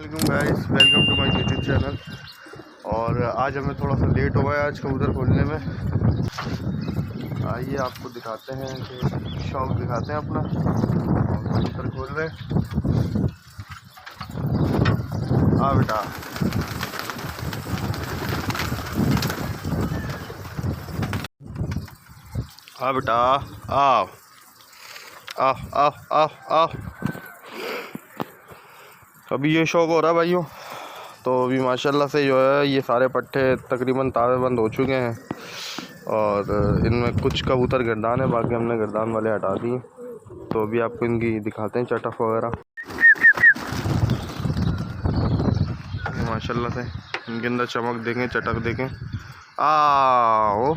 वालेकुम guys, welcome to my YouTube channel. और आज हमें थोड़ा सा लेट हो गया आज कबूतर खोलने में। आइए आपको दिखाते हैं कि शौक दिखाते हैं अपना। कबूतर खोल रहे। हाँ बेटा, हाँ बेटा, आओ आओ आओ आओ आओ। अभी ये शौक हो रहा है भाइयों। तो अभी माशाल्लाह से जो है ये सारे पट्टे तकरीबन तावे बंद हो चुके हैं और इनमें कुछ कबूतर गिरदान है, बाकी हमने गिरदान वाले हटा दिए। तो अभी आपको इनकी दिखाते हैं चटक वगैरह। माशाल्लाह से इनके अंदर चमक देखें, चटक देखें। आओ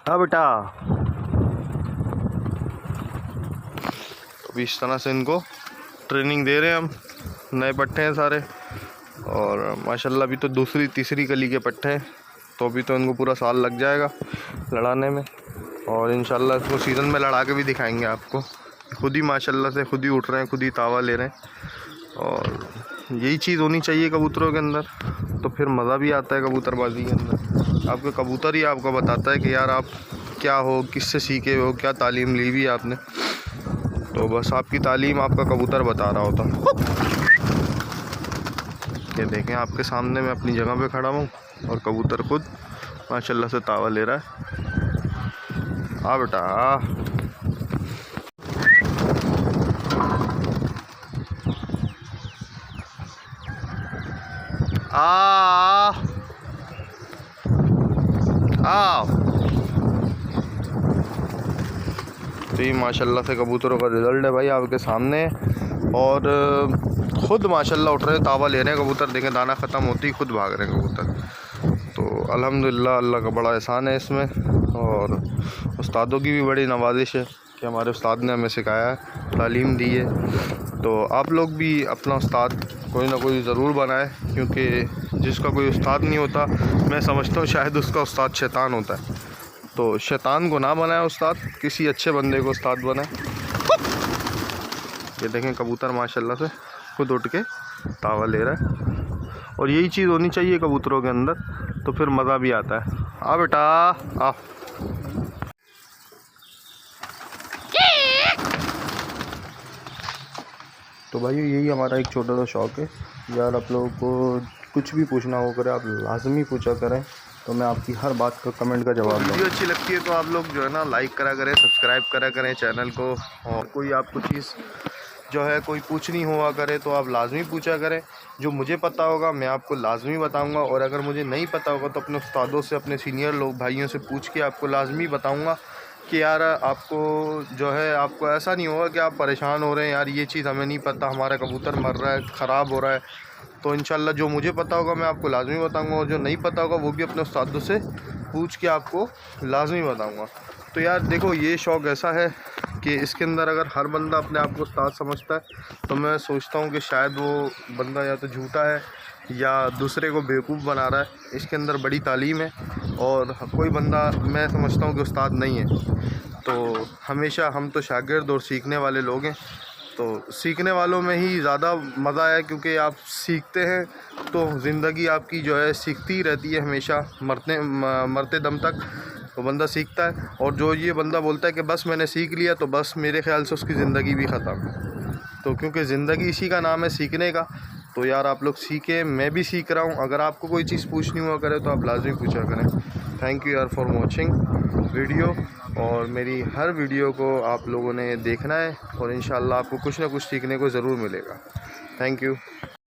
हाँ बेटा। अभी इस तरह से इनको ट्रेनिंग दे रहे हैं हम। नए पट्टे हैं सारे और माशाल्लाह अभी तो दूसरी तीसरी कली के पट्टे हैं। तो अभी तो इनको पूरा साल लग जाएगा लड़ाने में और इंशाल्लाह इसको सीज़न में लड़ा के भी दिखाएंगे आपको। खुद ही माशाल्लाह से खुद ही उठ रहे हैं, खुद ही तावा ले रहे हैं। और यही चीज़ होनी चाहिए कबूतरों के अंदर, तो फिर मज़ा भी आता है कबूतरबाजी के अंदर। आपका कबूतर ही आपको बताता है कि यार आप क्या हो, किससे सीखे हो, क्या तालीम ली हुई है आपने। तो बस आपकी तालीम आपका कबूतर बता रहा होता। ये देखें आपके सामने मैं अपनी जगह पे खड़ा हूँ और कबूतर खुद माशाल्लाह से तावा ले रहा है। आ बेटा, आ आओ। तो ये माशाल्लाह से कबूतरों का रिज़ल्ट है भाई आपके सामने। और ख़ुद माशाल्लाह उठ रहे हैं, तावा ले रहे हैं कबूतर। देखें दाना ख़त्म होती ही खुद भाग रहे हैं कबूतर। तो अल्हम्दुलिल्लाह अल्लाह का बड़ा एहसान है इसमें। और उस्तादों की भी बड़ी नवाजिश है कि हमारे उस्ताद ने हमें सिखाया है, तालीम दी है। तो आप लोग भी अपना उस्ताद कोई ना कोई ज़रूर बनाए, क्योंकि जिसका कोई उस्ताद नहीं होता मैं समझता हूँ शायद उसका उस्ताद शैतान होता है। तो शैतान को ना बनाए उस्ताद, किसी अच्छे बंदे को उस्ताद बनाए। ये देखें कबूतर माशाल्लाह से खुद उठ के तावा ले रहा है। और यही चीज़ होनी चाहिए कबूतरों के अंदर, तो फिर मज़ा भी आता है। आ बेटा आ। तो भाई यही हमारा एक छोटा सा शौक़ है यार। आप लोगों को कुछ भी पूछना हो करे आप लाजमी पूछा करें, तो मैं आपकी हर बात का कमेंट का जवाब दूँ। वीडियो अच्छी लगती है तो आप लोग जो है ना लाइक करा करें, सब्सक्राइब करा करें चैनल को। और कोई आपको चीज़ जो है कोई पूछनी हुआ करे तो आप लाजमी पूछा करें। जो मुझे पता होगा मैं आपको लाजमी बताऊंगा, और अगर मुझे नहीं पता होगा तो अपने उस्तादों से, अपने सीनियर लोग भाइयों से पूछ के आपको लाजमी बताऊंगा कि यार आपको जो है, आपको ऐसा नहीं होगा कि आप परेशान हो रहे हैं यार ये चीज़ हमें नहीं पता, हमारा कबूतर मर रहा है, ख़राब हो रहा है। तो इंशाल्लाह जो मुझे पता होगा मैं आपको लाजमी बताऊंगा, और जो नहीं पता होगा वो भी अपने उस्तादों से पूछ के आपको लाजमी बताऊंगा। तो यार देखो ये शौक़ ऐसा है कि इसके अंदर अगर हर बंदा अपने आप को उस्ताद समझता है तो मैं सोचता हूँ कि शायद वो बंदा या तो झूठा है या दूसरे को बेवकूफ़ बना रहा है। इसके अंदर बड़ी तालीम है और कोई बंदा मैं समझता हूँ कि उस्ताद नहीं है। तो हमेशा हम तो शागिर्द और सीखने वाले लोग हैं। तो सीखने वालों में ही ज़्यादा मज़ा है, क्योंकि आप सीखते हैं तो ज़िंदगी आपकी जो है सीखती ही रहती है हमेशा, मरते दम तक तो बंदा सीखता है। और जो ये बंदा बोलता है कि बस मैंने सीख लिया, तो बस मेरे ख़्याल से उसकी ज़िंदगी भी ख़त्म। तो क्योंकि ज़िंदगी इसी का नाम है, सीखने का। तो यार आप लोग सीखें, मैं भी सीख रहा हूँ। अगर आपको कोई चीज़ पूछनी हुआ करे तो आप लाजमी पूछा करें। थैंक यू यार फॉर वॉचिंग वीडियो। और मेरी हर वीडियो को आप लोगों ने देखना है और इंशाल्लाह आपको कुछ ना कुछ सीखने को ज़रूर मिलेगा। Thank you.